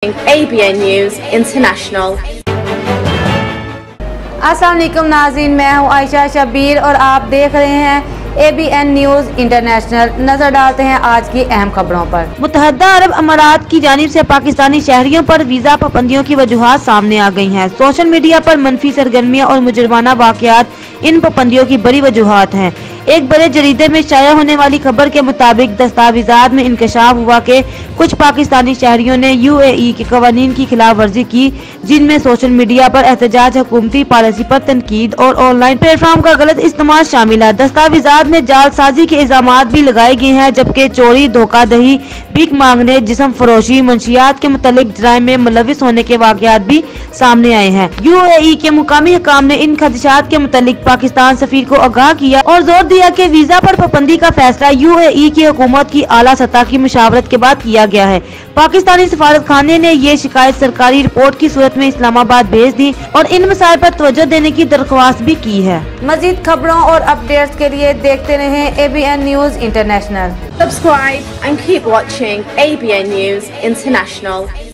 ABN News International। अस्सलाम वालेकुम नाज़रीन, मैं हूं आयशा शबीर और आप देख रहे हैं ABN न्यूज़ इंटरनेशनल। नजर डालते हैं आज की अहम खबरों पर। मुत्तहदा अरब अमारात की जानिब से पाकिस्तानी शहरियों पर वीजा पाबंदियों की वजूहात सामने आ गई हैं। सोशल मीडिया पर मनफी सरगर्मियां और मुजरमाना वाक़यात इन पाबंदियों की बड़ी वजूहात हैं। एक बड़े जरीदे में शाया होने वाली खबर के मुताबिक दस्तावेजात में इंकशाफ हुआ कि कुछ पाकिस्तानी शहरियों ने UAE के कवानीन की खिलाफ वर्जी की, जिनमें सोशल मीडिया पर एहतजाज, हुकूमती पॉलिसी पर तनकीद और ऑनलाइन प्लेटफॉर्म का गलत इस्तेमाल शामिल है। दस्तावेजात में जालसाजी के इल्जामात भी लगाए गए हैं, जबकि चोरी, धोखाधड़ी, भीख मांगने, जिस्म फरोशी, मंशियात के मुतल्लिक जराइम में मुलविस होने के वाकयात भी सामने आए हैं। UAE के मुकामी हुकाम ने इन खदशात के मुतल्लिक पाकिस्तान सफीर को आगाह किया और जोर दिया कि वीजा पर पाबंदी का फैसला UAE की हुकूमत की आला सतह की मुशावरत के बाद किया गया है। पाकिस्तानी सफारत खाने ने ये शिकायत सरकारी रिपोर्ट की सूरत में इस्लामाबाद भेज दी और इन मसाइल पर तवज्जो देने की दरख्वास्त भी की है। मजीद खबरों और अपडेट्स के लिए देखते रहें ABN news international. Subscribe and keep watching ABN News International।